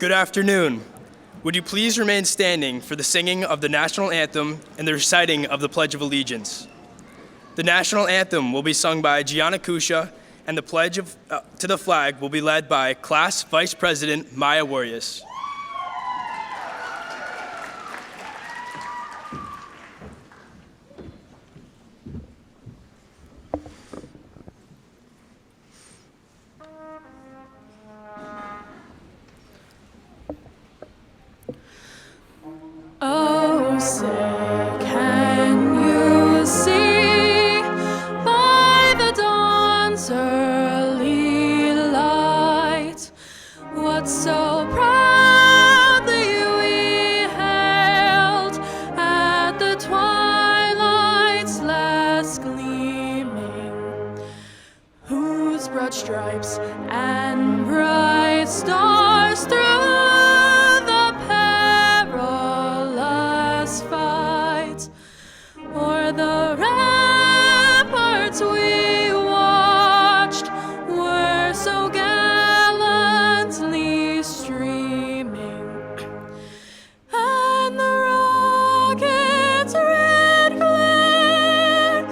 Good afternoon. Would you please remain standing for the singing of the national anthem and the reciting of the Pledge of Allegiance? The national anthem will be sung by Gianna Kusha, and the pledge to the flag will be led by Class Vice President Maya Warrius. Oh, say, can you see by the dawn's early light what so proudly we hailed at the twilight's last gleaming, whose broad stripes and bright stars through the ramparts we watched were so gallantly streaming, and the rocket's red glare,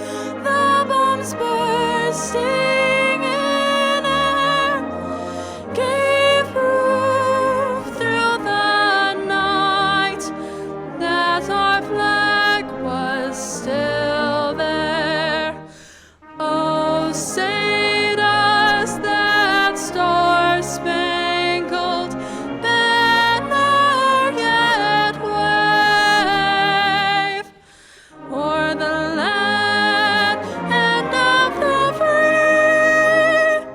the bombs bursting in air, gave proof through the night that our flag was still there. Oh, say does that star-spangled banner yet wave o'er the land of the free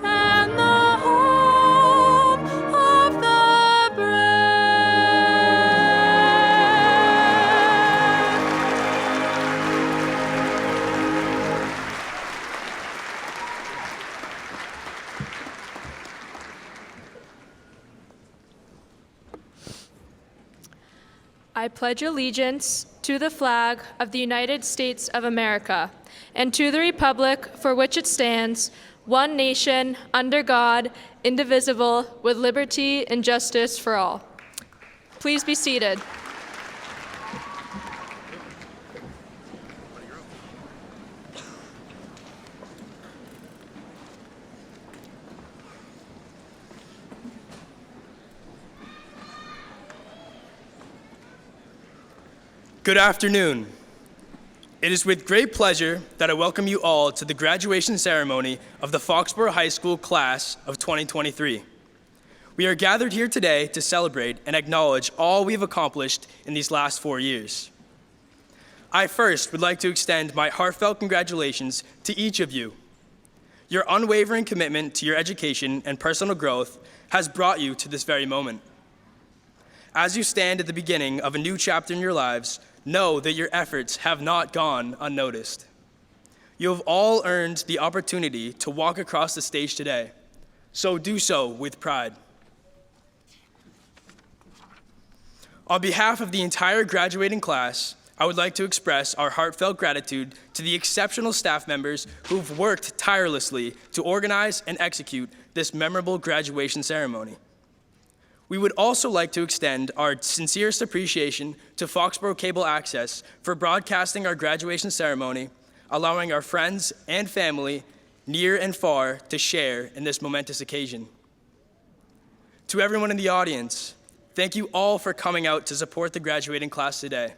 and the home of the brave? I pledge allegiance to the flag of the United States of America and to the republic for which it stands, one nation, under God, indivisible, with liberty and justice for all. Please be seated. Good afternoon. It is with great pleasure that I welcome you all to the graduation ceremony of the Foxboro High School class of 2023. We are gathered here today to celebrate and acknowledge all we've accomplished in these last 4 years. I first would like to extend my heartfelt congratulations to each of you. Your unwavering commitment to your education and personal growth has brought you to this very moment. As you stand at the beginning of a new chapter in your lives, know that your efforts have not gone unnoticed. You have all earned the opportunity to walk across the stage today, so do so with pride. On behalf of the entire graduating class, I would like to express our heartfelt gratitude to the exceptional staff members who've worked tirelessly to organize and execute this memorable graduation ceremony. We would also like to extend our sincerest appreciation to Foxboro Cable Access for broadcasting our graduation ceremony, allowing our friends and family near and far to share in this momentous occasion. To everyone in the audience, thank you all for coming out to support the graduating class today.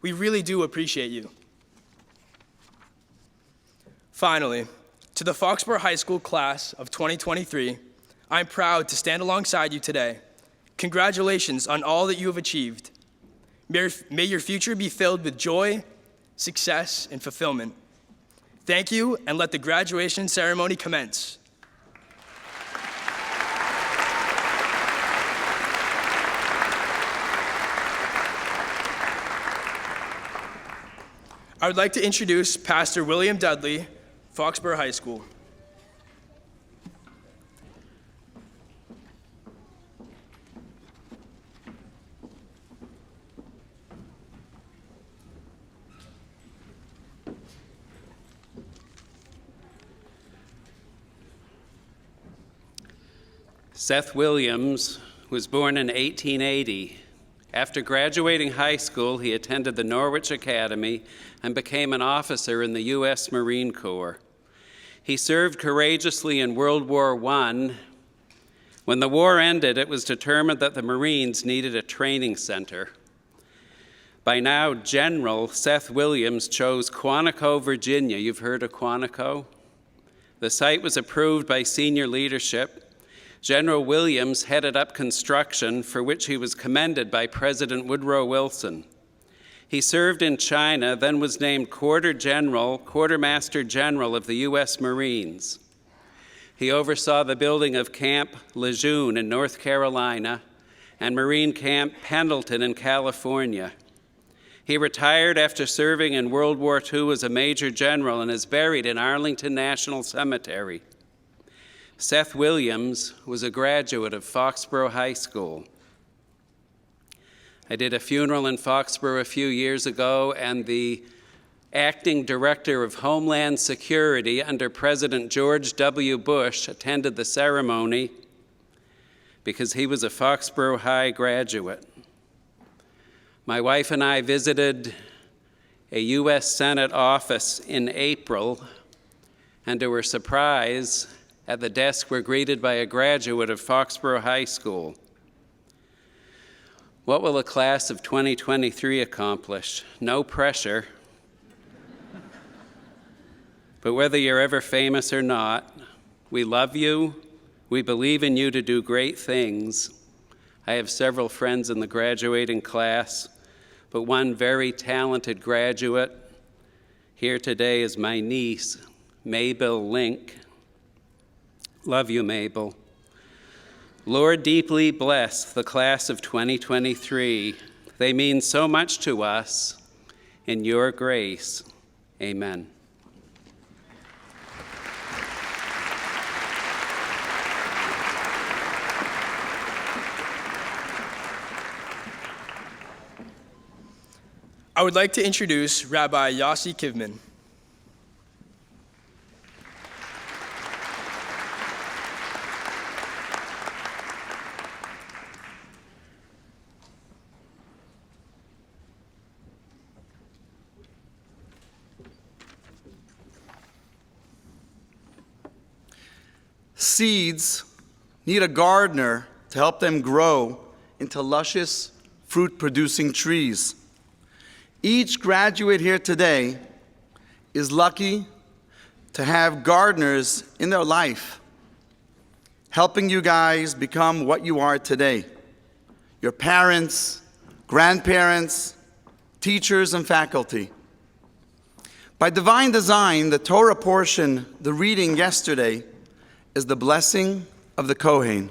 We really do appreciate you. Finally, to the Foxboro High School class of 2023, I'm proud to stand alongside you today. Congratulations on all that you have achieved. May your future be filled with joy, success, and fulfillment. Thank you, and let the graduation ceremony commence. I would like to introduce Pastor William Dudley, Foxboro High School. Seth Williams was born in 1880. After graduating high school, he attended the Norwich Academy and became an officer in the U.S. Marine Corps. He served courageously in World War I. When the war ended, it was determined that the Marines needed a training center. By now, General Seth Williams chose Quantico, Virginia. You've heard of Quantico? The site was approved by senior leadership. General Williams headed up construction, for which he was commended by President Woodrow Wilson. He served in China, then was named Quartermaster General of the U.S. Marines. He oversaw the building of Camp Lejeune in North Carolina and Marine Camp Pendleton in California. He retired after serving in World War II as a Major General and is buried in Arlington National Cemetery. Seth Williams was a graduate of Foxboro High School. I did a funeral in Foxboro a few years ago, and the acting director of Homeland Security under President George W. Bush attended the ceremony because he was a Foxboro High graduate. My wife and I visited a U.S. Senate office in April, and to our surprise, at the desk we're greeted by a graduate of Foxboro High School. What will the class of 2023 accomplish? No pressure. But whether you're ever famous or not, we love you, we believe in you to do great things. I have several friends in the graduating class, but one very talented graduate here today is my niece, Mabel Link. Love you, Mabel. Lord, deeply bless the class of 2023. They mean so much to us. In your grace, amen. I would like to introduce Rabbi Yossi Kivman. Seeds need a gardener to help them grow into luscious, fruit-producing trees. Each graduate here today is lucky to have gardeners in their life, helping you guys become what you are today. Your parents, grandparents, teachers, and faculty. By divine design, the Torah portion, the reading yesterday, is the blessing of the Kohen.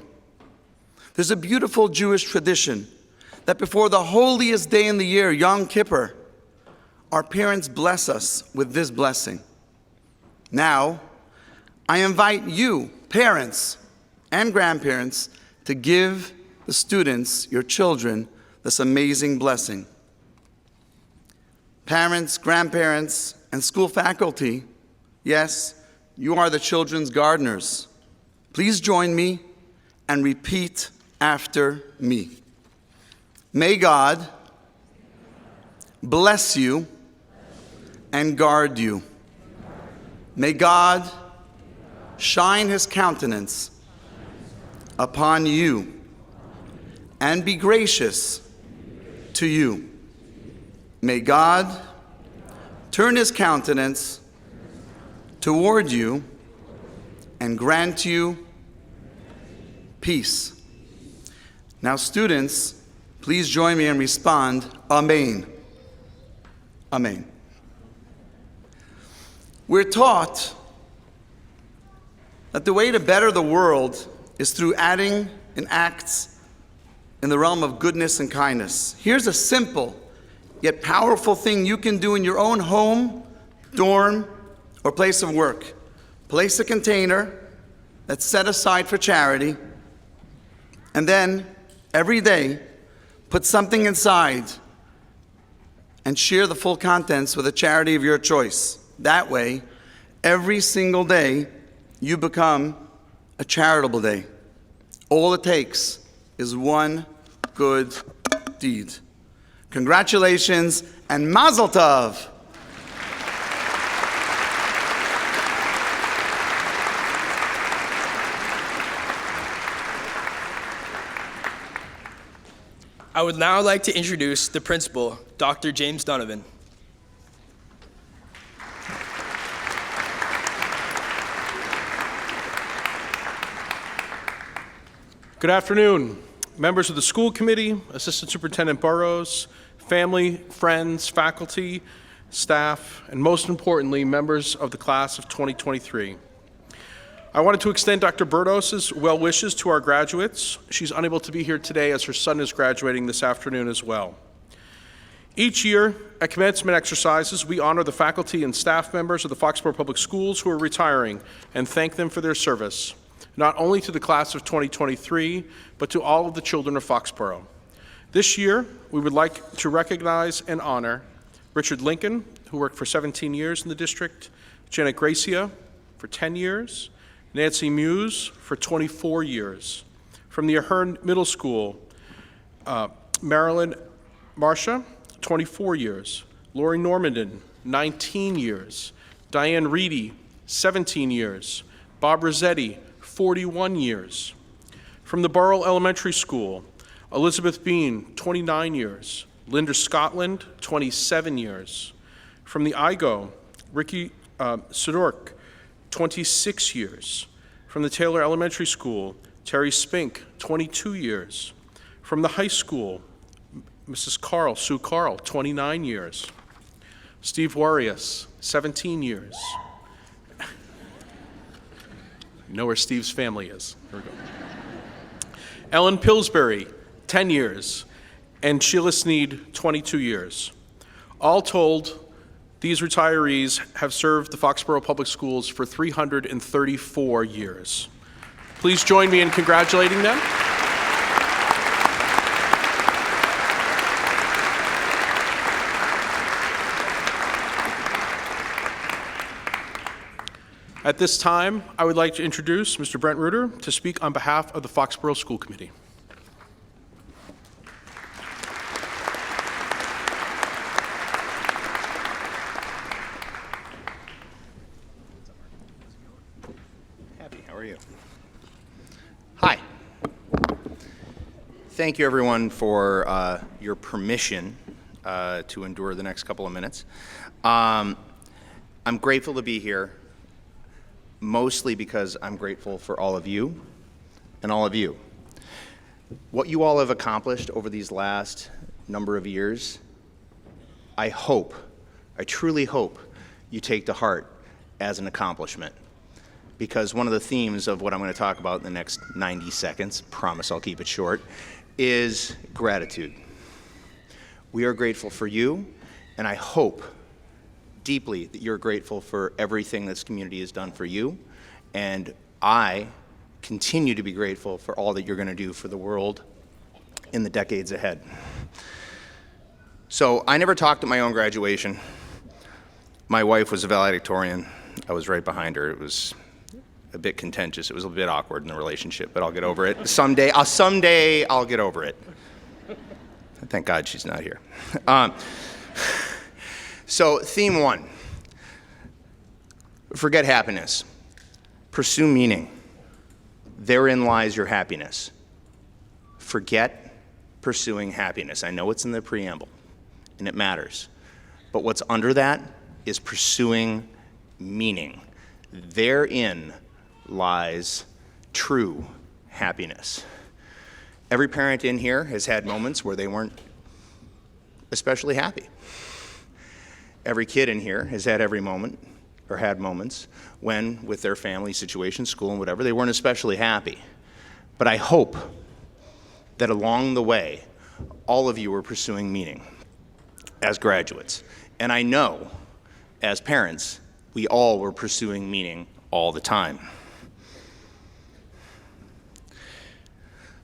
There's a beautiful Jewish tradition that before the holiest day in the year, Yom Kippur, our parents bless us with this blessing. Now, I invite you, parents and grandparents, to give the students, your children, this amazing blessing. Parents, grandparents, and school faculty, yes, you are the children's gardeners. Please join me and repeat after me. May God bless you and guard you. May God shine his countenance upon you and be gracious to you. May God turn his countenance toward you and grant you peace. Now, students, please join me and respond, Amen. Amen. We're taught that the way to better the world is through adding in acts in the realm of goodness and kindness. Here's a simple yet powerful thing you can do in your own home, dorm, or place of work. Place a container that's set aside for charity, and then every day put something inside and share the full contents with a charity of your choice. That way, every single day, you become a charitable day. All it takes is one good deed. Congratulations and Mazel Tov! I would now like to introduce the principal, Dr. James Donovan. Good afternoon, members of the school committee, Assistant Superintendent Burrows, family, friends, faculty, staff, and most importantly, members of the class of 2023. I wanted to extend Dr. Burrows' well wishes to our graduates. She's unable to be here today as her son is graduating this afternoon as well. Each year at commencement exercises, we honor the faculty and staff members of the Foxboro Public Schools who are retiring and thank them for their service, not only to the class of 2023, but to all of the children of Foxboro. This year, we would like to recognize and honor Richard Lincoln, who worked for 17 years in the district, Janet Gracia for 10 years, Nancy Muse for 24 years. From the Ahern Middle School, Marilyn Marcia, 24 years. Lori Normandin, 19 years. Diane Reedy, 17 years. Bob Rossetti, 41 years. From the Burrell Elementary School, Elizabeth Bean, 29 years. Linda Scotland, 27 years. From the IGO, Ricky Sidork, 26 years. From the Taylor Elementary School, Terry Spink, 22 years. From the high school, Mrs. Sue Carl, 29 years. Steve Warius, 17 years. You know where Steve's family is. Here we go. Ellen Pillsbury, 10 years. And Sheila Sneed, 22 years. All told, these retirees have served the Foxboro Public Schools for 334 years. Please join me in congratulating them. At this time, I would like to introduce Mr. Brent Reuter to speak on behalf of the Foxboro School Committee. Hi. Thank you, everyone, for your permission to endure the next couple of minutes. I'm grateful to be here, mostly because I'm grateful for all of you and all of you. What you all have accomplished over these last number of years, I truly hope you take to heart as an accomplishment. Because one of the themes of what I'm going to talk about in the next 90 seconds, promise I'll keep it short, is gratitude. We are grateful for you, and I hope deeply that you're grateful for everything this community has done for you, and I continue to be grateful for all that you're going to do for the world in the decades ahead. So I never talked at my own graduation. My wife was a valedictorian. I was right behind her. It was a bit contentious. It was a bit awkward in the relationship, but I'll get over it. Someday I'll get over it. Thank God she's not here. So theme one, forget happiness. Pursue meaning. Therein lies your happiness. Forget pursuing happiness. I know it's in the preamble, and it matters. But what's under that is pursuing meaning. Therein lies true happiness. Every parent in here has had moments where they weren't especially happy. Every kid in here has had every moment, or had moments, when, with their family situation, school, and whatever, they weren't especially happy. But I hope that along the way, all of you are pursuing meaning as graduates. And I know, as parents, we all were pursuing meaning all the time.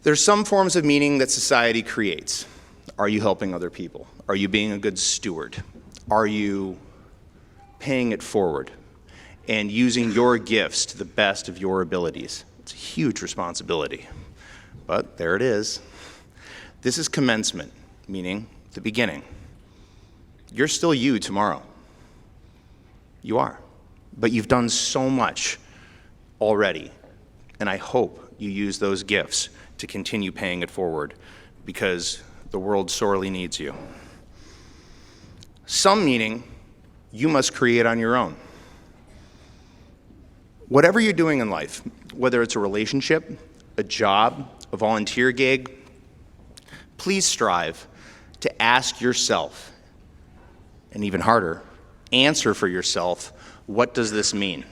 There's some forms of meaning that society creates. Are you helping other people? Are you being a good steward? Are you paying it forward and using your gifts to the best of your abilities? It's a huge responsibility. but there it is. This is commencement, meaning the beginning. You're still you tomorrow. You are. But you've done so much already, and I hope you use those gifts to continue paying it forward, because the world sorely needs you. Some meaning you must create on your own. Whatever you're doing in life, whether it's a relationship, a job, a volunteer gig, please strive to ask yourself, and even harder, answer for yourself, what does this mean?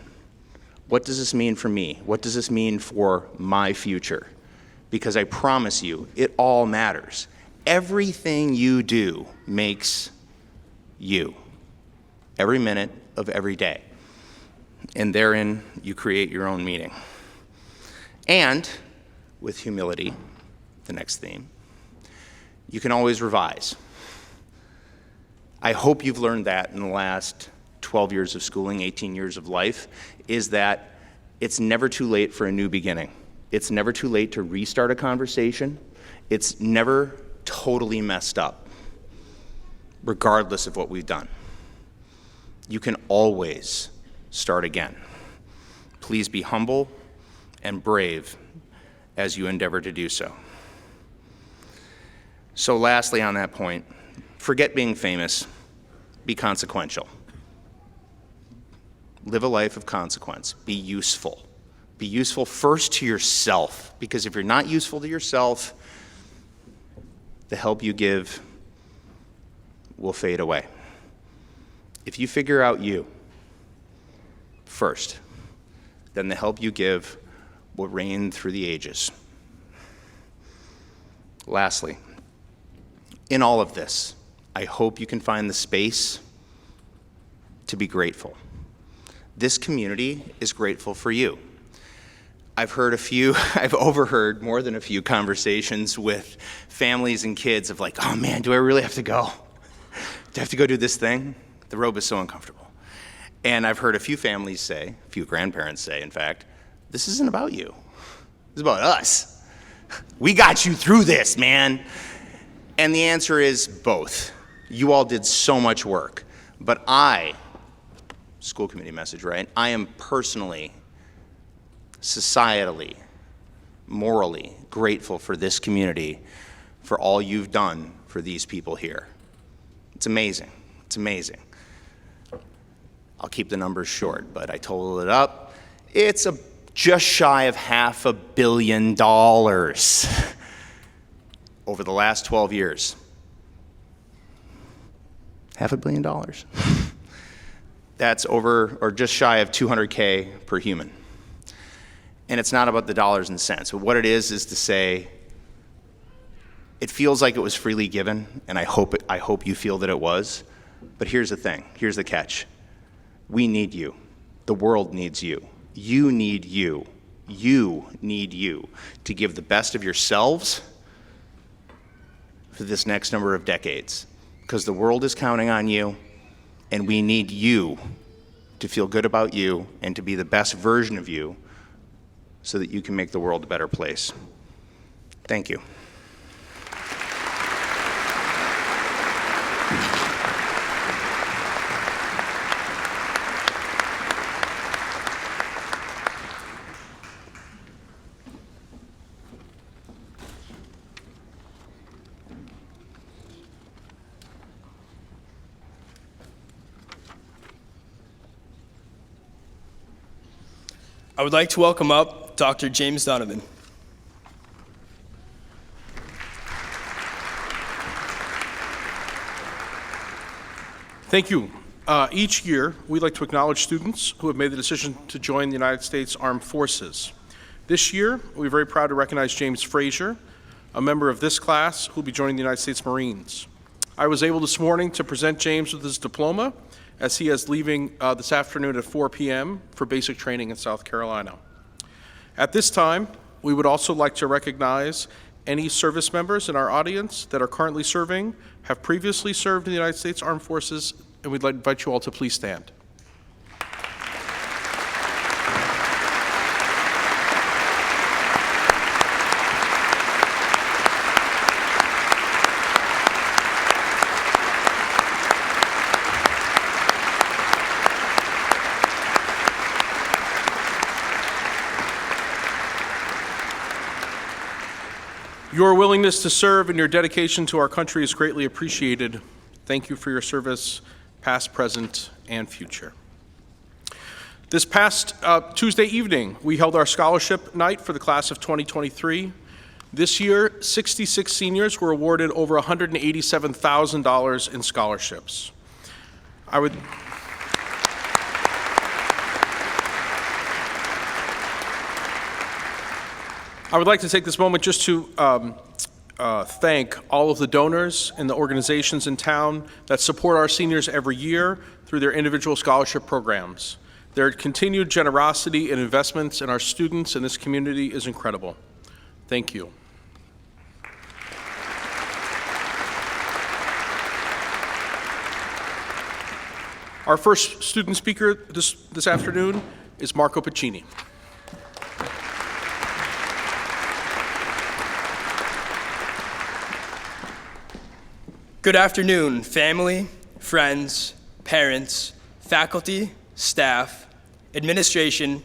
What does this mean for me? What does this mean for my future? Because I promise you, it all matters. Everything you do makes you. Every minute of every day. And therein, you create your own meaning. And, with humility, the next theme, you can always revise. I hope you've learned that in the last 12 years of schooling, 18 years of life, is that it's never too late for a new beginning. It's never too late to restart a conversation. It's never totally messed up, regardless of what we've done. You can always start again. Please be humble and brave as you endeavor to do so. So lastly on that point, forget being famous, be consequential. Live a life of consequence, be useful. Be useful first to yourself, because if you're not useful to yourself, the help you give will fade away. If you figure out you first, then the help you give will reign through the ages. Lastly, in all of this, I hope you can find the space to be grateful. This community is grateful for you. I've overheard more than a few conversations with families and kids of like, oh man, do I really have to go? Do I have to go do this thing? The robe is so uncomfortable. And I've heard a few families say, a few grandparents say, in fact, this isn't about you. It's about us. We got you through this, man. And the answer is both. You all did so much work. But school committee message, right? I am personally, societally, morally grateful for this community, for all you've done for these people here. It's amazing. It's amazing. I'll keep the numbers short, but I totaled it up. It's just shy of $500 million over the last 12 years. $500 million. That's over, or just shy of $200K per human. And it's not about the dollars and cents. But what it is to say, it feels like it was freely given, and I hope you feel that it was. But here's the thing, here's the catch. We need you. The world needs you. You need you. You need you to give the best of yourselves for this next number of decades. Because the world is counting on you, and we need you to feel good about you and to be the best version of you so that you can make the world a better place. Thank you. I would like to welcome up Dr. James Donovan. Thank you. Each year, we like to acknowledge students who have made the decision to join the United States Armed Forces. This year, we're very proud to recognize James Frazier, a member of this class who will be joining the United States Marines. I was able this morning to present James with his diploma, as he is leaving this afternoon at 4 p.m. for basic training in South Carolina. At this time, we would also like to recognize any service members in our audience that are currently serving, have previously served in the United States Armed Forces, and we'd like to invite you all to please stand. Your willingness to serve and your dedication to our country is greatly appreciated. Thank you for your service, past, present, and future. This past Tuesday evening, we held our scholarship night for the class of 2023. This year, 66 seniors were awarded over $187,000 in scholarships. I would like to take this moment just to thank all of the donors and the organizations in town that support our seniors every year through their individual scholarship programs. Their continued generosity and investments in our students in this community is incredible. Thank you. Our first student speaker this afternoon is Marco Piccini. Good afternoon, family, friends, parents, faculty, staff, administration,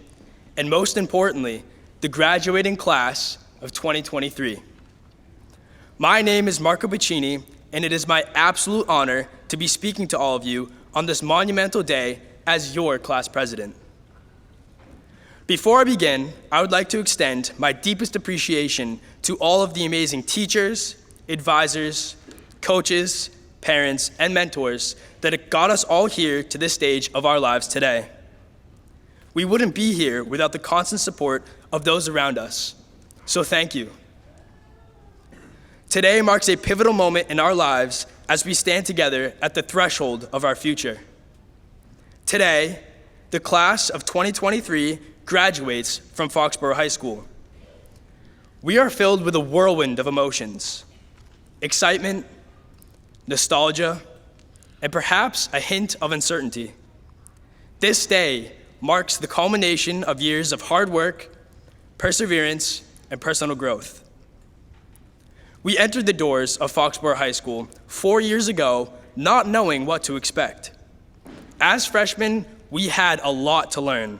and most importantly, the graduating class of 2023. My name is Marco Piccini, and it is my absolute honor to be speaking to all of you on this monumental day as your class president. Before I begin, I would like to extend my deepest appreciation to all of the amazing teachers, advisors, coaches, parents, and mentors that got us all here to this stage of our lives today. We wouldn't be here without the constant support of those around us, so thank you. Today marks a pivotal moment in our lives as we stand together at the threshold of our future. Today, the class of 2023 graduates from Foxboro High School. We are filled with a whirlwind of emotions: excitement, nostalgia, and perhaps a hint of uncertainty. This day marks the culmination of years of hard work, perseverance, and personal growth. We entered the doors of Foxboro High School 4 years ago, not knowing what to expect. As freshmen, we had a lot to learn.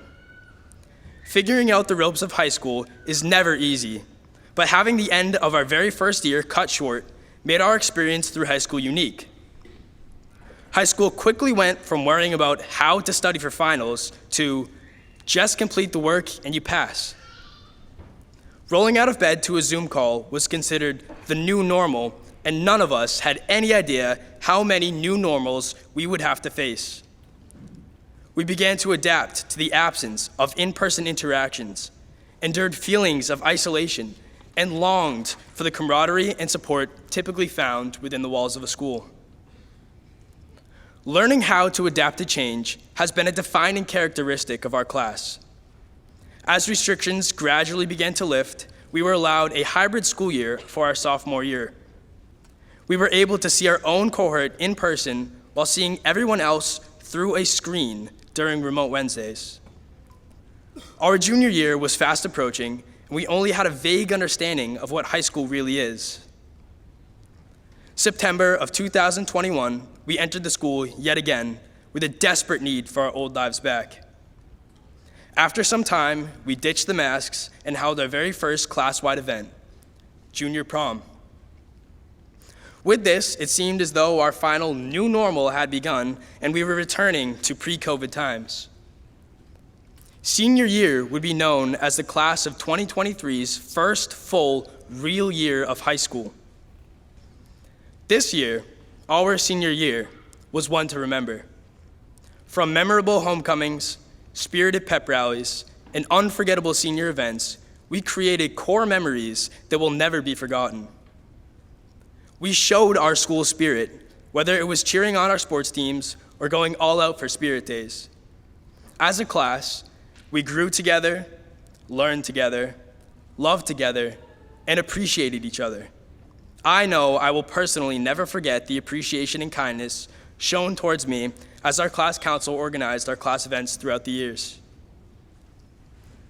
Figuring out the ropes of high school is never easy, but having the end of our very first year cut short made our experience through high school unique. High school quickly went from worrying about how to study for finals to just complete the work and you pass. Rolling out of bed to a Zoom call was considered the new normal, and none of us had any idea how many new normals we would have to face. We began to adapt to the absence of in-person interactions, endured feelings of isolation, and longed for the camaraderie and support typically found within the walls of a school. Learning how to adapt to change has been a defining characteristic of our class. As restrictions gradually began to lift, we were allowed a hybrid school year for our sophomore year. We were able to see our own cohort in person while seeing everyone else through a screen during remote Wednesdays. Our junior year was fast approaching, and we only had a vague understanding of what high school really is. September of 2021, we entered the school yet again with a desperate need for our old lives back. After some time, we ditched the masks and held our very first class-wide event, junior prom. With this, it seemed as though our final new normal had begun and we were returning to pre-COVID times. Senior year would be known as the class of 2023's first full, real year of high school. This year, our senior year, was one to remember. From memorable homecomings, spirited pep rallies, and unforgettable senior events, we created core memories that will never be forgotten. We showed our school spirit, whether it was cheering on our sports teams or going all out for spirit days. As a class, we grew together, learned together, loved together, and appreciated each other. I know I will personally never forget the appreciation and kindness shown towards me as our class council organized our class events throughout the years.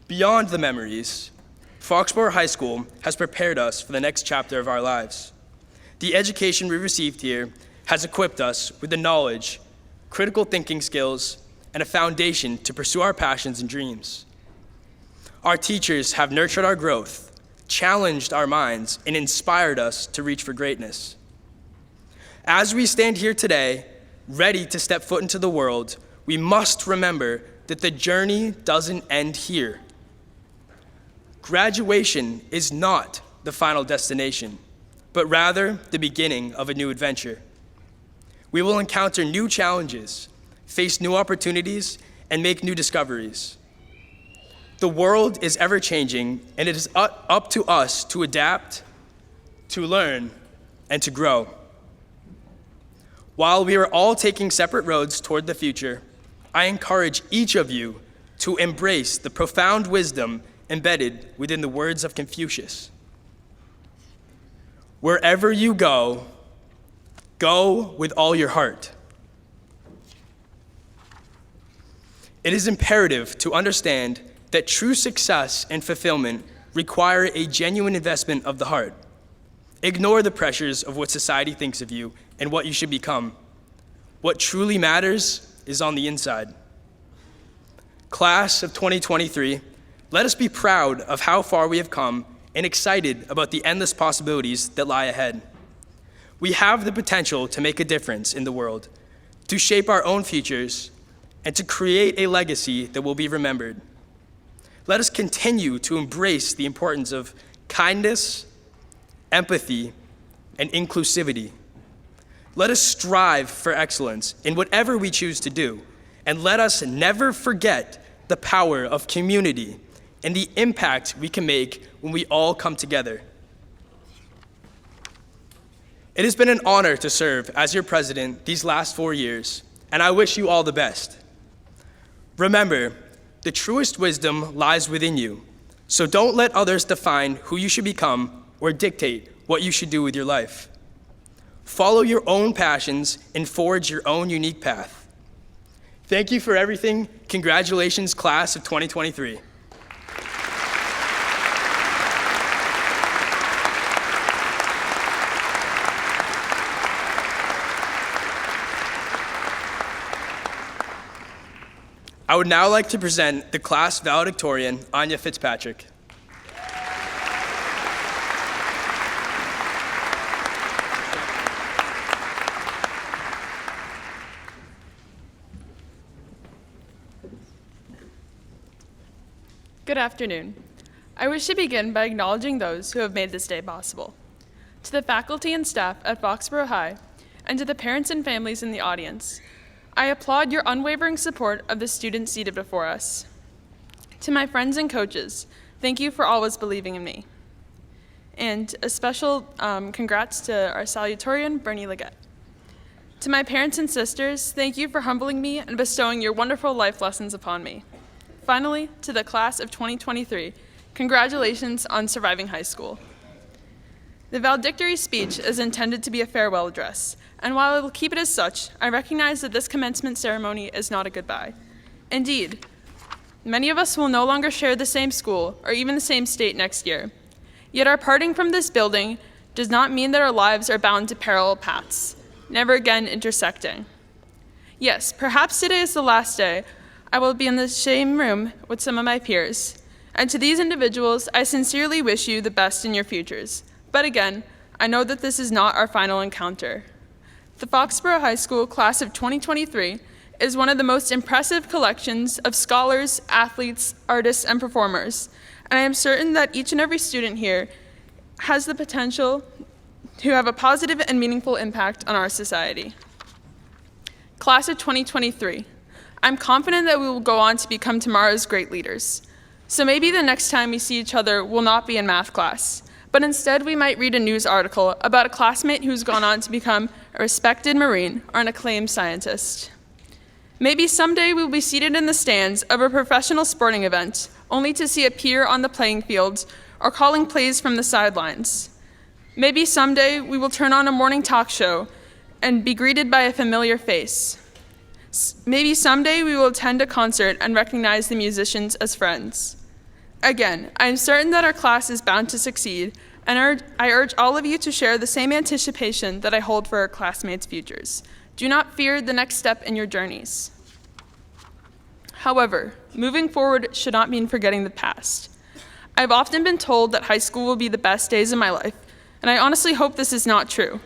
Beyond the memories, Foxboro High School has prepared us for the next chapter of our lives. The education we received here has equipped us with the knowledge, critical thinking skills, and a foundation to pursue our passions and dreams. Our teachers have nurtured our growth, challenged our minds, and inspired us to reach for greatness. As we stand here today, ready to step foot into the world, we must remember that the journey doesn't end here. Graduation is not the final destination, but rather the beginning of a new adventure. We will encounter new challenges, face new opportunities, and make new discoveries. The world is ever-changing, and it is up to us to adapt, to learn, and to grow. While we are all taking separate roads toward the future, I encourage each of you to embrace the profound wisdom embedded within the words of Confucius. Wherever you go, go with all your heart. It is imperative to understand that true success and fulfillment require a genuine investment of the heart. Ignore the pressures of what society thinks of you and what you should become. What truly matters is on the inside. Class of 2023, let us be proud of how far we have come and excited about the endless possibilities that lie ahead. We have the potential to make a difference in the world, to shape our own futures, and to create a legacy that will be remembered. Let us continue to embrace the importance of kindness, empathy, and inclusivity. Let us strive for excellence in whatever we choose to do, and let us never forget the power of community and the impact we can make when we all come together. It has been an honor to serve as your president these last 4 years, and I wish you all the best. Remember, the truest wisdom lies within you, so don't let others define who you should become or dictate what you should do with your life. Follow your own passions and forge your own unique path. Thank you for everything. Congratulations, class of 2023. I would now like to present the class valedictorian, Anya Fitzpatrick. Good afternoon. I wish to begin by acknowledging those who have made this day possible. To the faculty and staff at Foxboro High, and to the parents and families in the audience, I applaud your unwavering support of the students seated before us. To my friends and coaches, thank you for always believing in me. And a special congrats to our salutatorian, Bernie Leggett. To my parents and sisters, thank you for humbling me and bestowing your wonderful life lessons upon me. Finally, to the class of 2023, congratulations on surviving high school. The valedictory speech is intended to be a farewell address, and while I will keep it as such, I recognize that this commencement ceremony is not a goodbye. Indeed, many of us will no longer share the same school or even the same state next year. Yet our parting from this building does not mean that our lives are bound to parallel paths, never again intersecting. Yes, perhaps today is the last day I will be in the same room with some of my peers, and to these individuals, I sincerely wish you the best in your futures. But again, I know that this is not our final encounter. The Foxboro High School class of 2023 is one of the most impressive collections of scholars, athletes, artists, and performers, and I am certain that each and every student here has the potential to have a positive and meaningful impact on our society. Class of 2023. I'm confident that we will go on to become tomorrow's great leaders. So maybe the next time we see each other will not be in math class, but instead we might read a news article about a classmate who's gone on to become a respected Marine or an acclaimed scientist. Maybe someday we'll be seated in the stands of a professional sporting event, only to see a peer on the playing field or calling plays from the sidelines. Maybe someday we will turn on a morning talk show and be greeted by a familiar face. Maybe someday we will attend a concert and recognize the musicians as friends. Again, I am certain that our class is bound to succeed, and I urge all of you to share the same anticipation that I hold for our classmates' futures. Do not fear the next step in your journeys. However, moving forward should not mean forgetting the past. I've often been told that high school will be the best days of my life, and I honestly hope this is not true.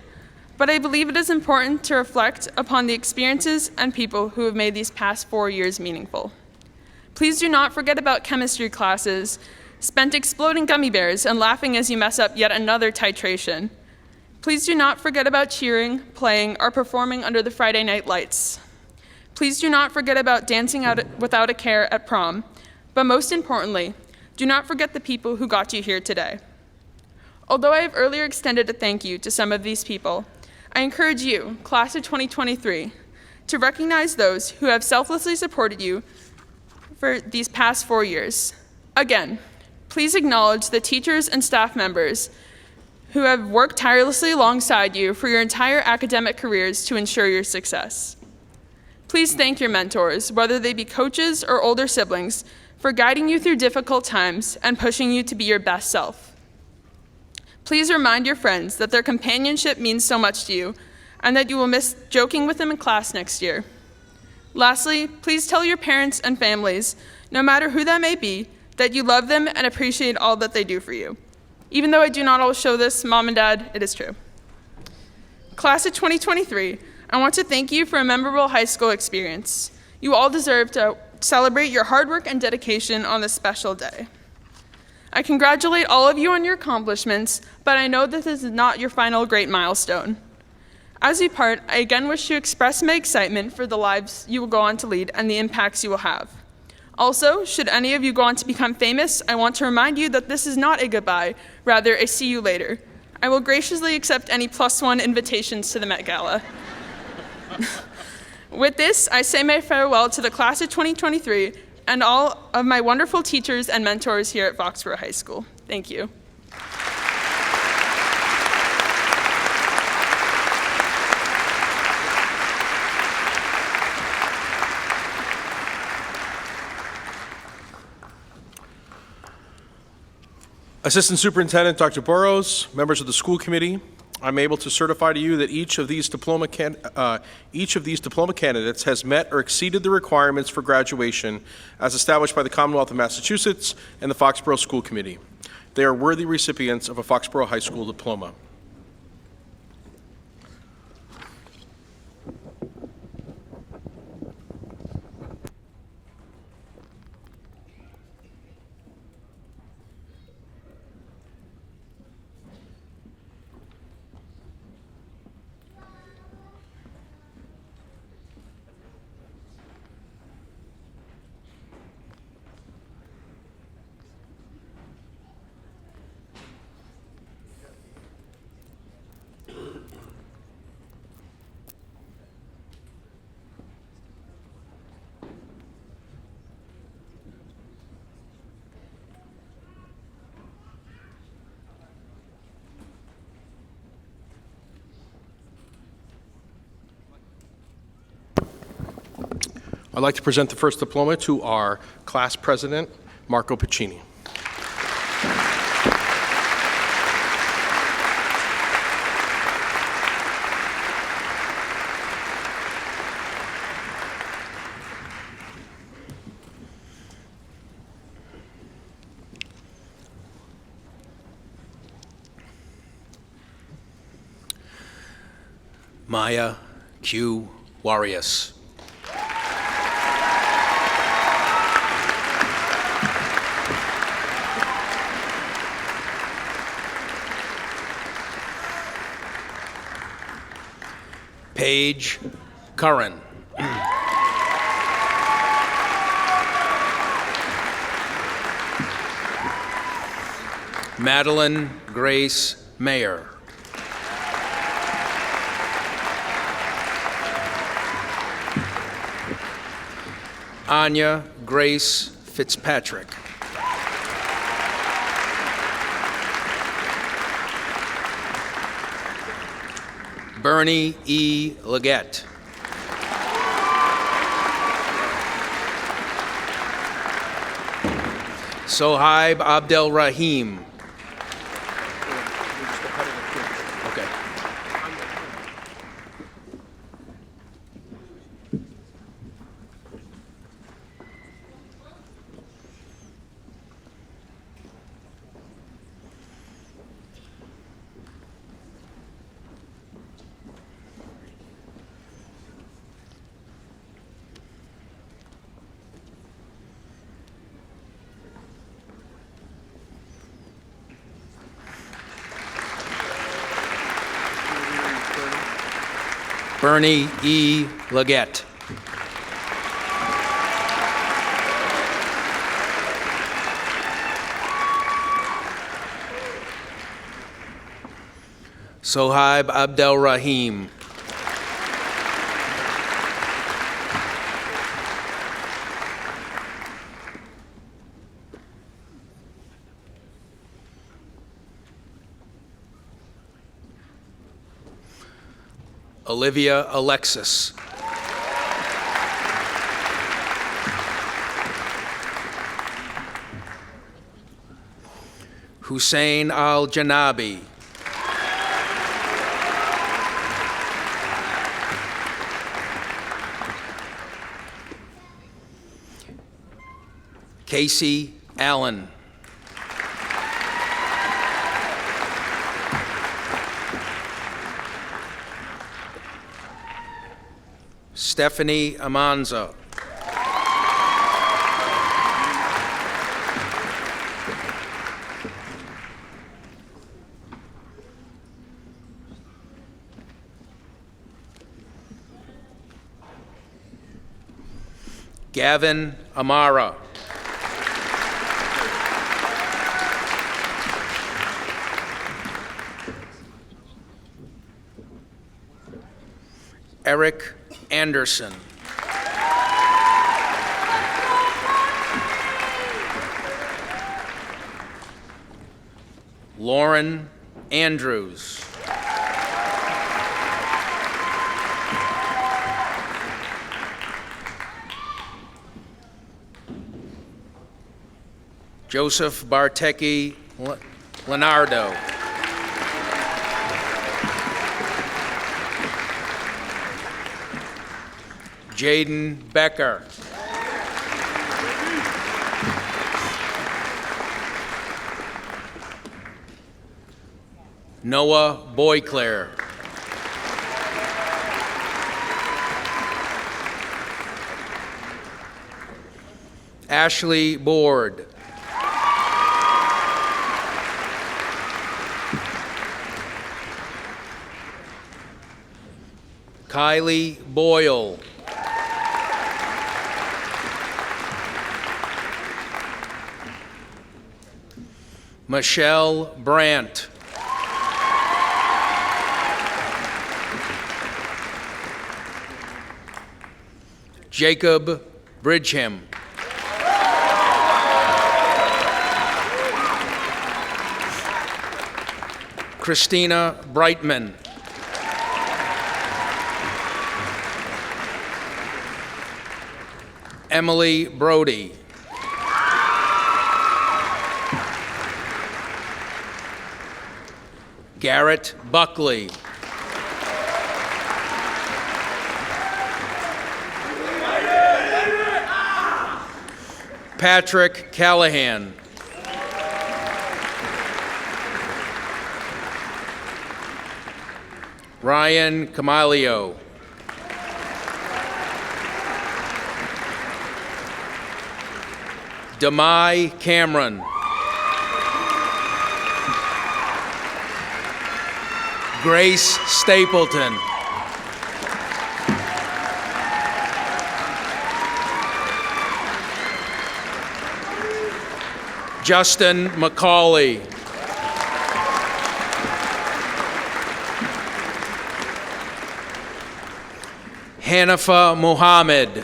But I believe it is important to reflect upon the experiences and people who have made these past 4 years meaningful. Please do not forget about chemistry classes spent exploding gummy bears and laughing as you mess up yet another titration. Please do not forget about cheering, playing, or performing under the Friday night lights. Please do not forget about dancing out without a care at prom. But most importantly, do not forget the people who got you here today. Although I have earlier extended a thank you to some of these people, I encourage you, class of 2023, to recognize those who have selflessly supported you for these past 4 years. Again, please acknowledge the teachers and staff members who have worked tirelessly alongside you for your entire academic careers to ensure your success. Please thank your mentors, whether they be coaches or older siblings, for guiding you through difficult times and pushing you to be your best self. Please remind your friends that their companionship means so much to you and that you will miss joking with them in class next year. Lastly, please tell your parents and families, no matter who that may be, that you love them and appreciate all that they do for you. Even though I do not always show this, Mom and Dad, it is true. Class of 2023, I want to thank you for a memorable high school experience. You all deserve to celebrate your hard work and dedication on this special day. I congratulate all of you on your accomplishments, but I know this is not your final great milestone. As we part, I again wish to express my excitement for the lives you will go on to lead and the impacts you will have. Also, should any of you go on to become famous, I want to remind you that this is not a goodbye, rather a see you later. I will graciously accept any +1 invitations to the Met Gala. With this, I say my farewell to the class of 2023 and all of my wonderful teachers and mentors here at Foxboro High School. Thank you. Assistant Superintendent Dr. Burrows, members of the school committee, I'm able to certify to you that each of these diploma candidates has met or exceeded the requirements for graduation as established by the Commonwealth of Massachusetts and the Foxboro School Committee. They are worthy recipients of a Foxboro High School diploma. I'd like to present the first diploma to our class president, Marco Piccini. Maya Q. Warius. Paige Curran. Madeline Grace Mayer. Anya Grace Fitzpatrick. Bernie E. Leggett. Sohaib Abdel Rahim. Okay. Bernie E. Leggett. Sohaib Abdel Rahim. Olivia Alexis. Hussein Al-Janabi. Casey Allen. Stephanie Amanza. Gavin Amara. Eric Anderson. Lauren Andrews. Joseph Bartecki Leonardo. Jaden Becker. Noah Boyclair. Ashley Board. Kylie Boyle. Michelle Brandt. Jacob Bridgham. Christina Brightman. Emily Brody. Garrett Buckley. Patrick Callahan. Ryan Camalio. Demai Cameron. Grace Stapleton. Justin McCauley. Hanifa Mohammed.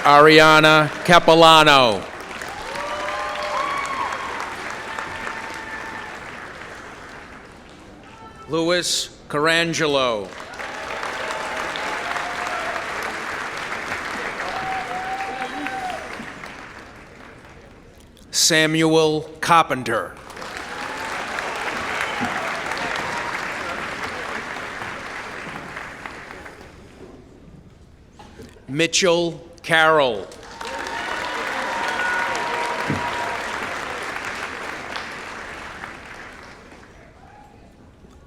Ariana Capilano. Louis Carangelo. Samuel Carpenter. Mitchell Carroll.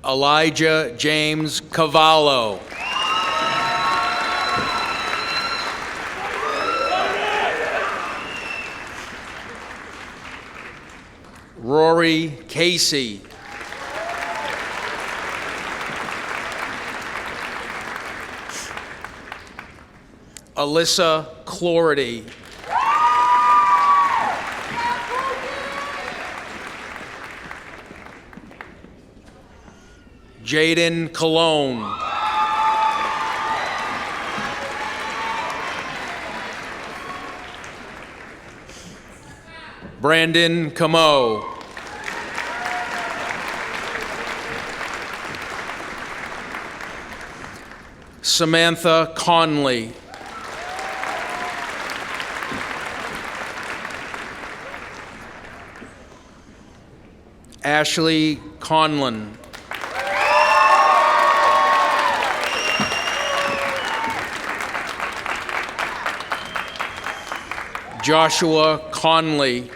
Elijah James Cavallo. Rory Casey. Alyssa Clordy. Jaden Cologne. Brandon Camo. Samantha Conley. Ashley Conlon. Joshua Conley.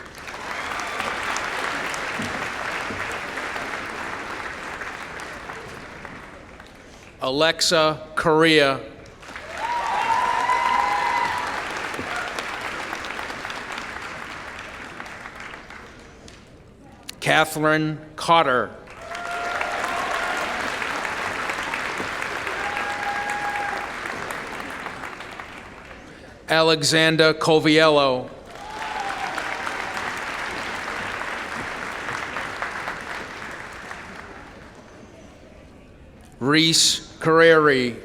Alexa Correa. Catherine Cotter. Alexander Coviello. Reese Carreri.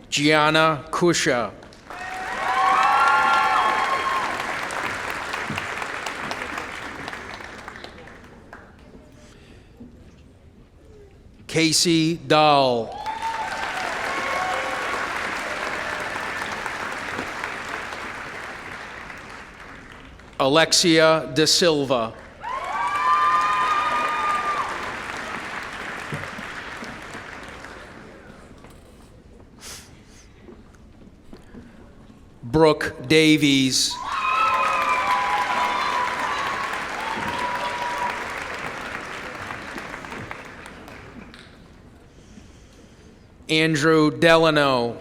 Gianna Kusha. Casey Dahl. Alexia De Silva. Brooke Davies. Andrew Delano.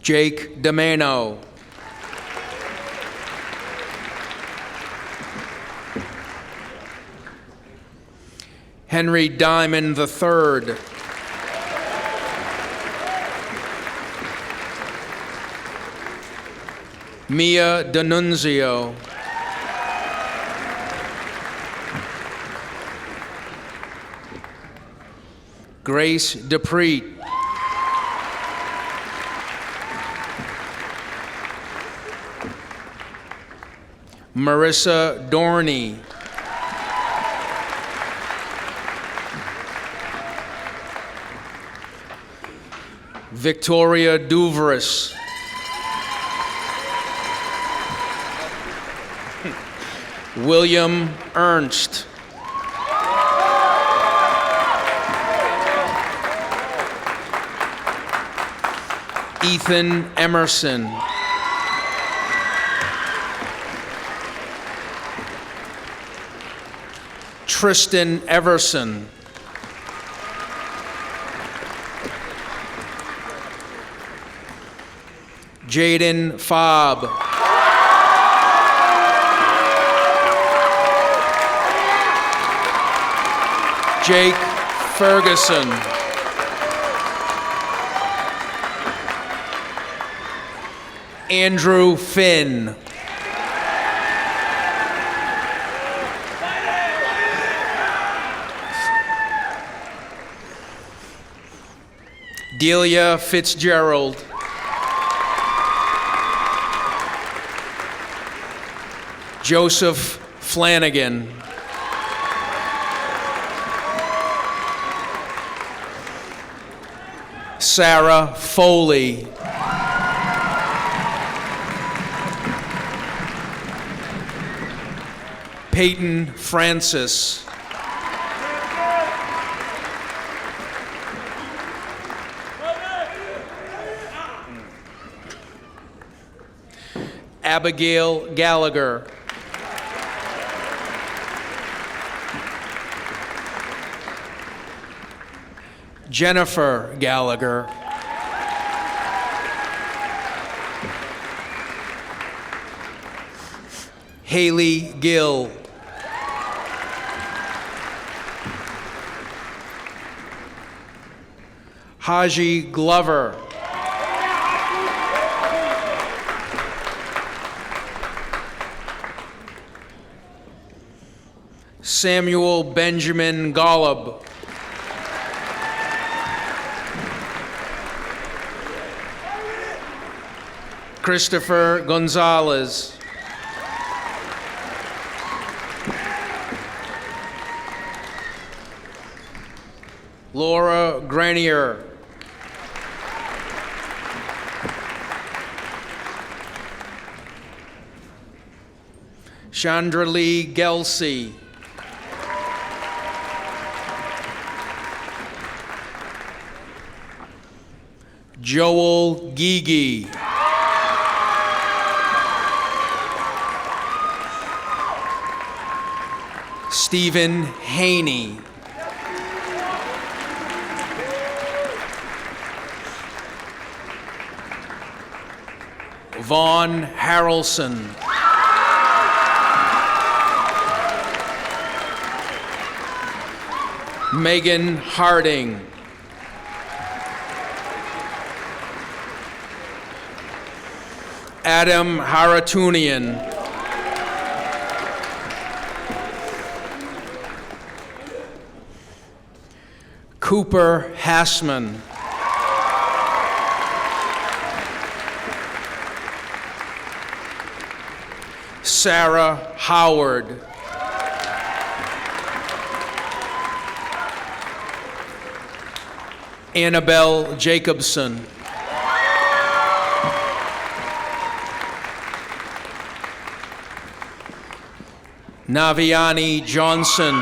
Jake Domeno. Henry Diamond III. Mia D'Annunzio. Grace DePreet. Marissa Dorney. Victoria Duvras. William Ernst. Ethan Emerson. Tristan Everson. Jaden Fobb. Jake Ferguson. Andrew Finn. Delia Fitzgerald. Joseph Flanagan. Sarah Foley. Peyton Francis. Abigail Gallagher. Jennifer Gallagher. Haley Gill. Haji Glover. Samuel Benjamin Golub. Christopher Gonzalez. Laura Grenier. Chandra Lee Gelsey. Joel Gigi. Stephen Haney. Vaughn Harrelson. Megan Harding. Adam Haratunian. Cooper Hassman. Sarah Howard. Annabelle Jacobson. Naviani Johnson.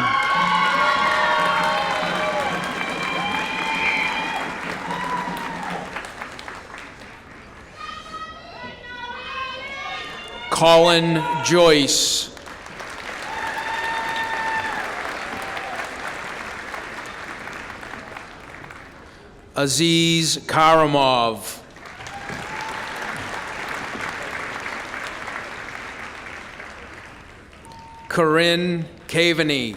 Colin Joyce. Aziz Karamov. Corinne Cavaney.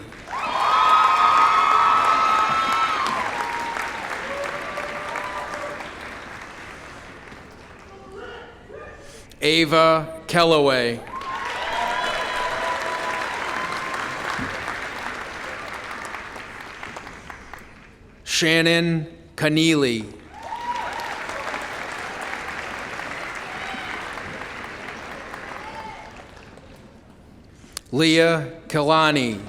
Ava Kellaway. Shannon Keneally. Leah Kilani.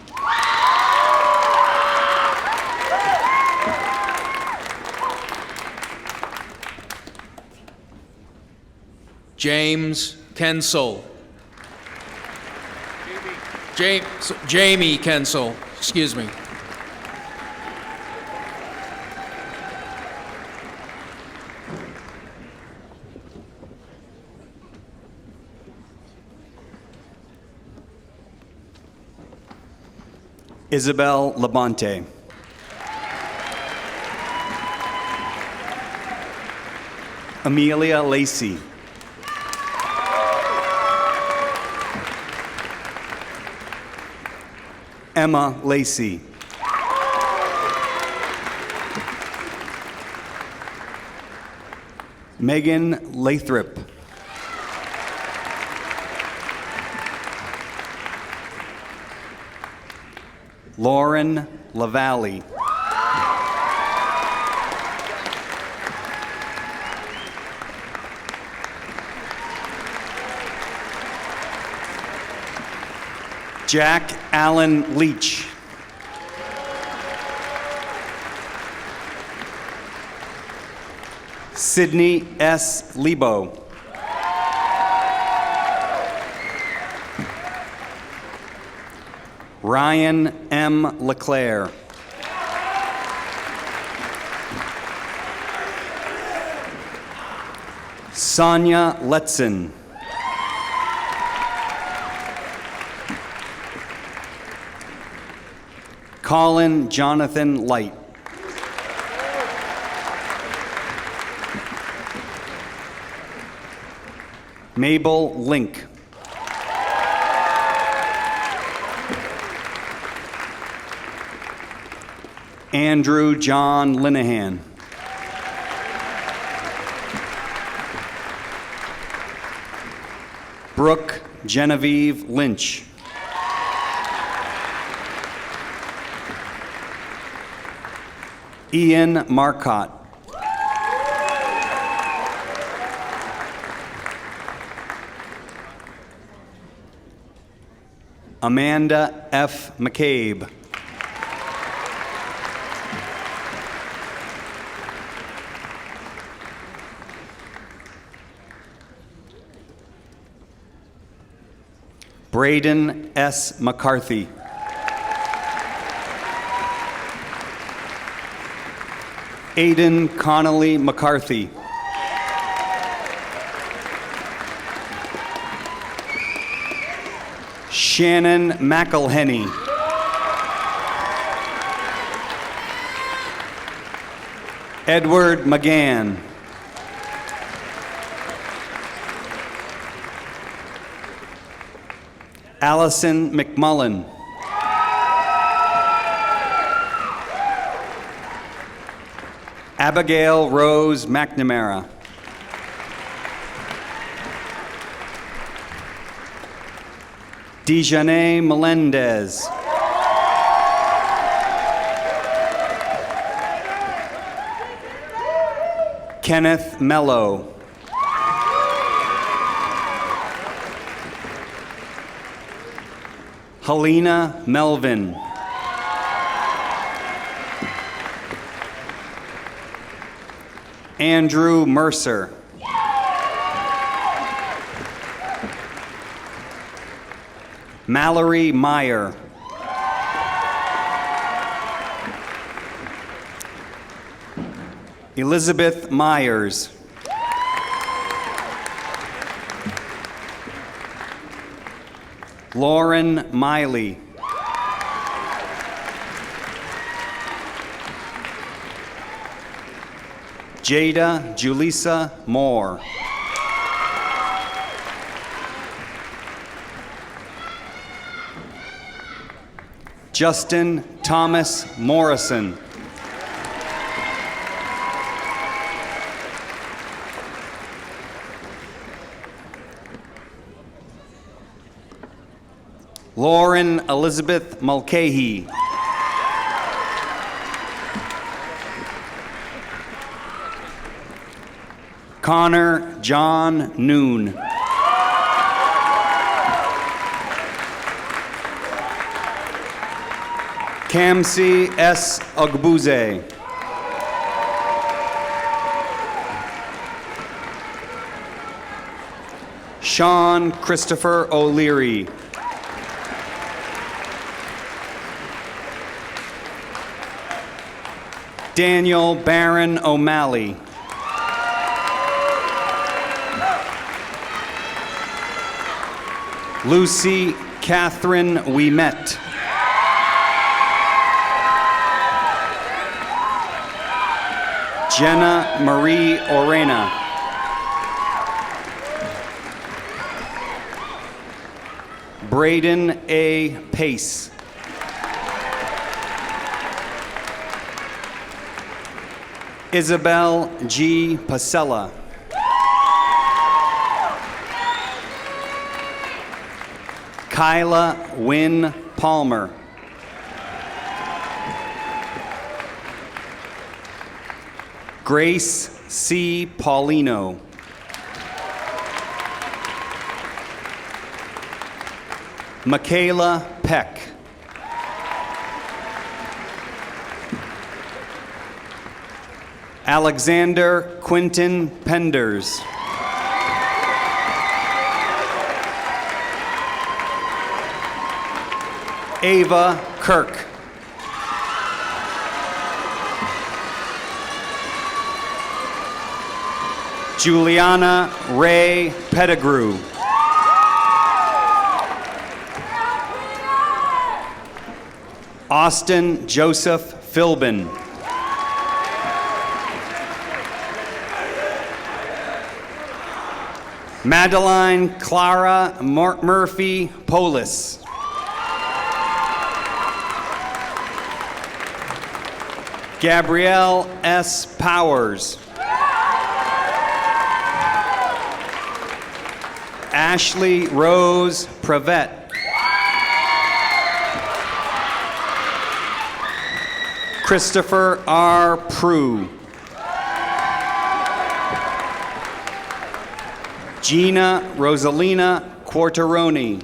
James Kensel. Jamie Kensel, excuse me. Isabel Labonte. Amelia Lacey. Emma Lacey. Megan Lathrop. Lauren Lavalle. Jack Allen Leach. Sydney S. Lebo. Ryan M. LeClaire. Sonia Letzen. Colin Jonathan Light. Mabel Link. Andrew John Linehan. Brooke Genevieve Lynch. Ian Marcotte. Amanda F. McCabe. Braden S. McCarthy. Aidan Connolly McCarthy. Shannon McElhenney. Edward McGann. Allison McMullen. Abigail Rose McNamara. Dejanay Melendez. Kenneth Mello. Helena Melvin. Andrew Mercer. Mallory Meyer. Elizabeth Myers. Lauren Miley. Jada Julissa Moore. Justin Thomas Morrison. Lauren Elizabeth Mulcahy. Connor John Noon. Kamsi S. Ogbuze. Sean Christopher O'Leary. Daniel Barron O'Malley. Lucy Catherine Ouimet. Jenna Marie Orena. Braden A. Pace. Isabel G. Pasella. Kyla Wynn Palmer. Grace C. Paulino. Michaela Peck. Alexander Quinton Penders. Ava Kirk. Juliana Ray Pettigrew. Austin Joseph Philbin. Madeline Clara Murphy Polis. Gabrielle S. Powers. Ashley Rose Prevet. Christopher R. Prue. Gina Rosalina Quartaroni.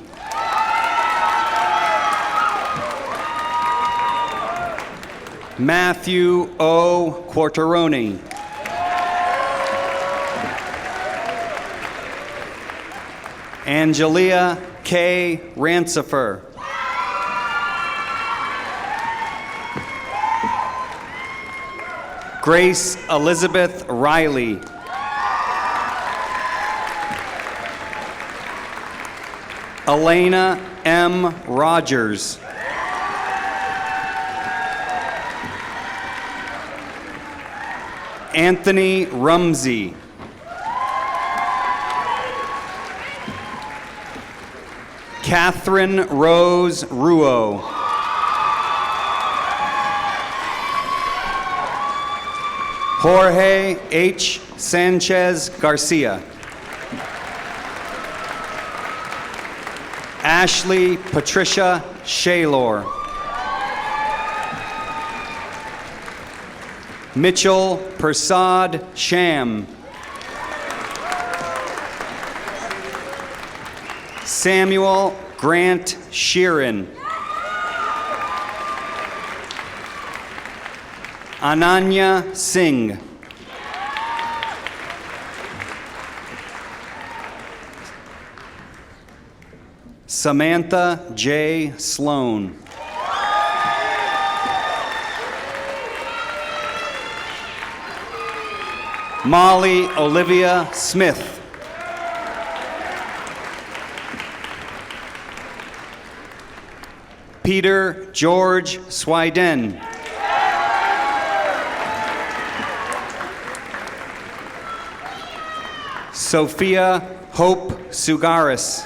Matthew O. Quartaroni. Angelia K. Rancifer. Grace Elizabeth Riley. Elena M. Rogers. Anthony Rumsey. Catherine Rose Ruo. Jorge H. Sanchez Garcia. Ashley Patricia Shaylor. Mitchell Persad Sham. Samuel Grant Sheeran. Ananya Singh. Samantha J. Sloan. Molly Olivia Smith. Peter George Swiden. Sophia Hope Sugaris.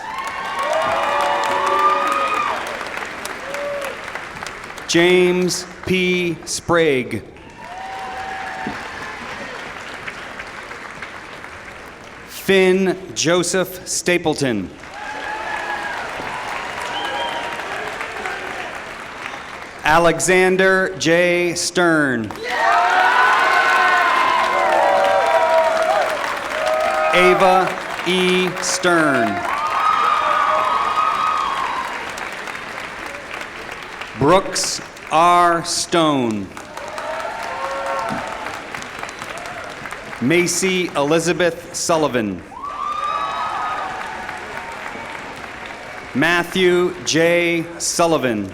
James P. Sprague. Finn Joseph Stapleton. Alexander J. Stern. Ava E. Stern. Brooks R. Stone. Macy Elizabeth Sullivan. Matthew J. Sullivan.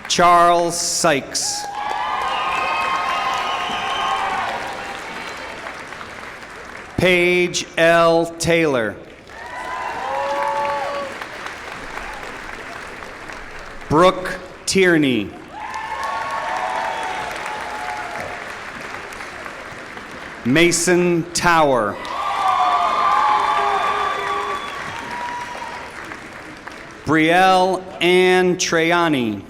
Charles Sykes. Paige L. Taylor. Brooke Tierney. Mason Tower. Brielle Ann Traiani.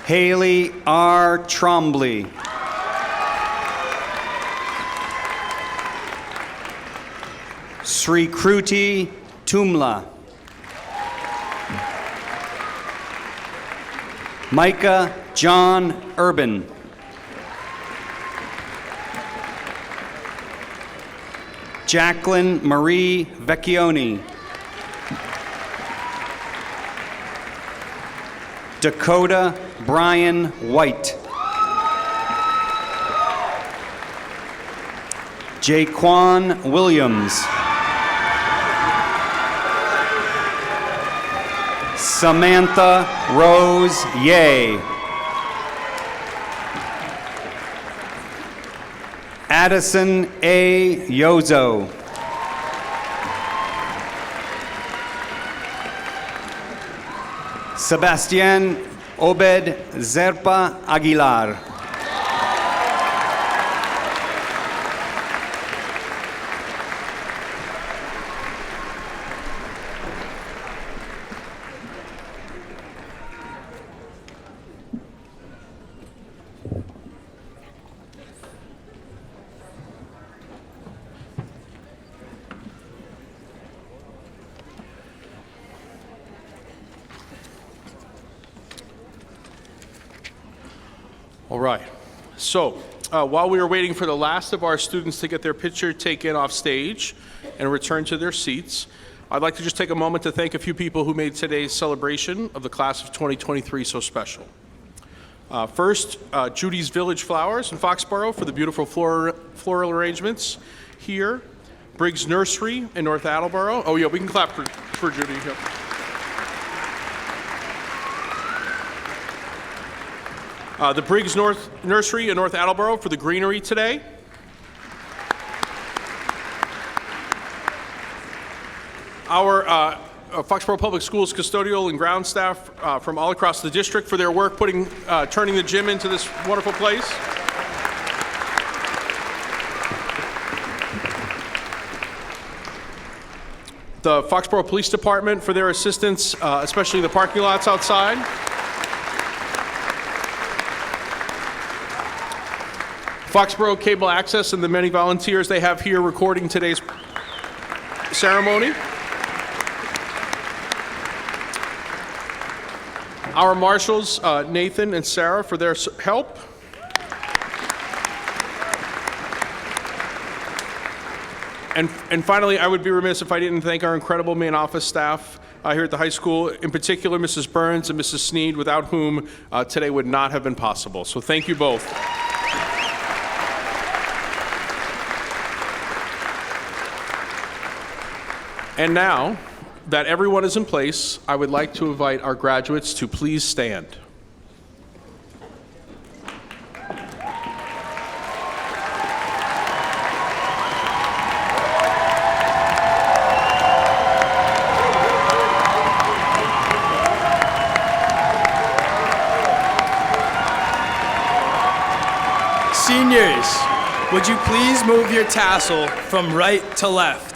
Haley R. Trombley. Sri Kruti Tumla. Micah John Urban. Jacqueline Marie Vecchioni. Dakota Brian White. Jaquan Williams. Samantha Rose Ye. Addison A. Yozo. Sebastian Obed Zerpa Aguilar. All right. So while we are waiting for the last of our students to get their picture taken off stage and return to their seats, I'd like to just take a moment to thank a few people who made today's celebration of the class of 2023 so special. First, Judy's Village Flowers in Foxboro for the beautiful floral arrangements here. Briggs Nursery in North Attleboro. Oh yeah, we can clap for Judy. Yep. The Briggs Nursery in North Attleboro for the greenery today. Our Foxboro Public Schools custodial and ground staff from all across the district for their work turning the gym into this wonderful place. The Foxboro Police Department for their assistance, especially the parking lots outside. Foxboro Cable Access and the many volunteers they have here recording today's ceremony. Our marshals, Nathan and Sarah, for their help. And finally, I would be remiss if I didn't thank our incredible main office staff here at the high school, in particular Mrs. Burns and Mrs. Sneed, without whom today would not have been possible. So thank you both. And now that everyone is in place, I would like to invite our graduates to please stand. Seniors, would you please move your tassel from right to left?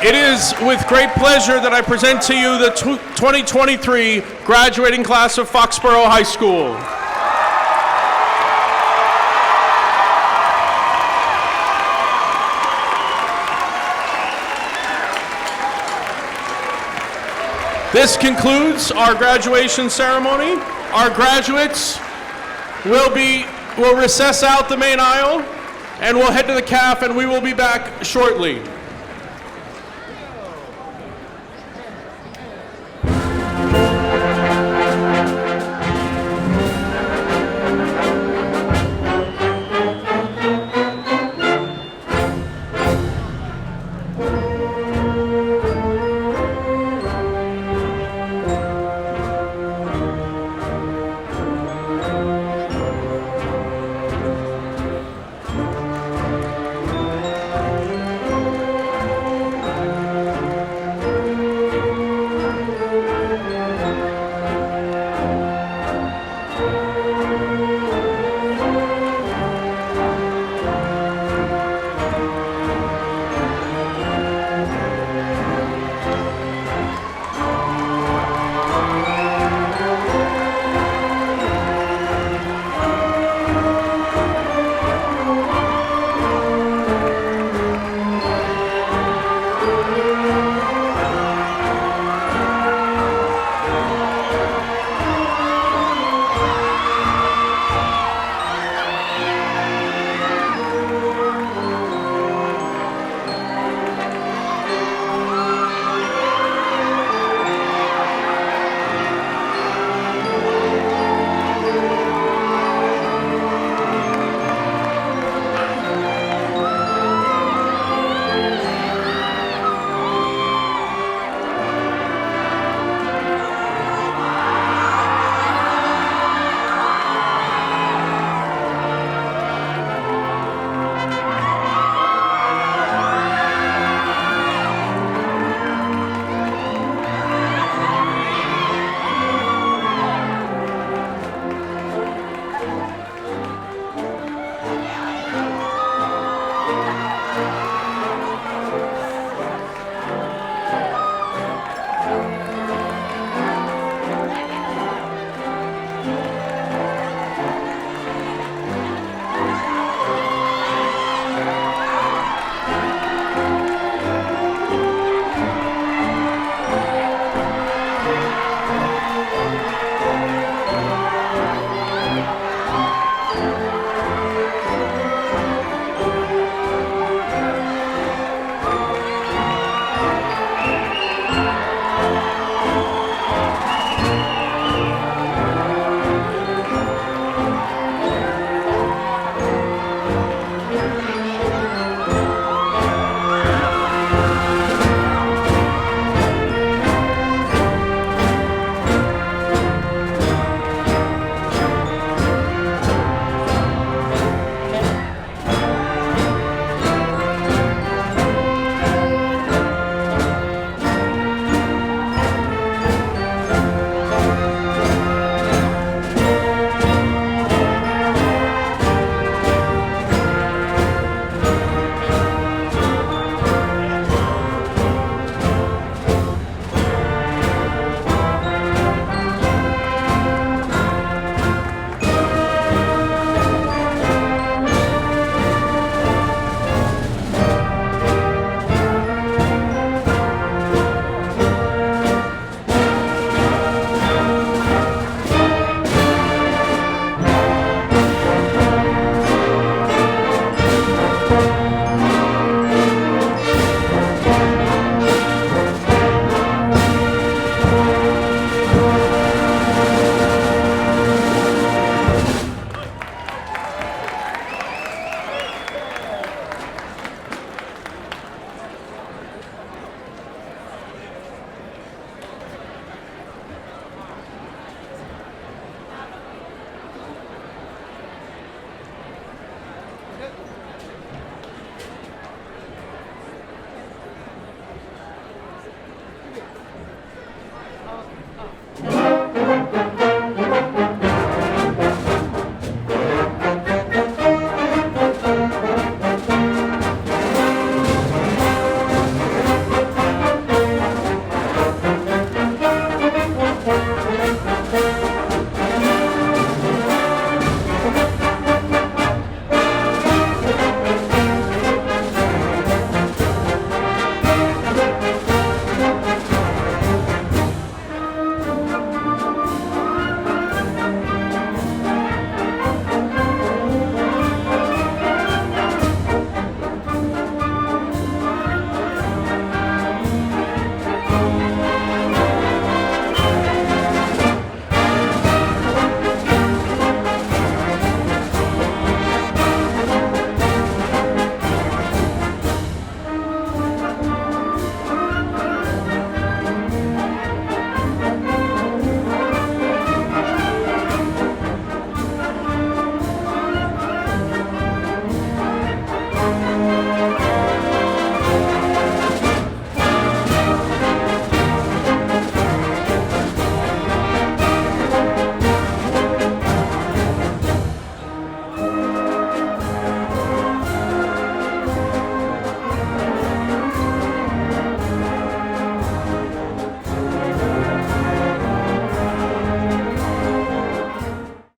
It is with great pleasure that I present to you the 2023 graduating class of Foxboro High School. This concludes our graduation ceremony. Our graduates will recess out the main aisle and we'll head to the CAF and we will be back shortly.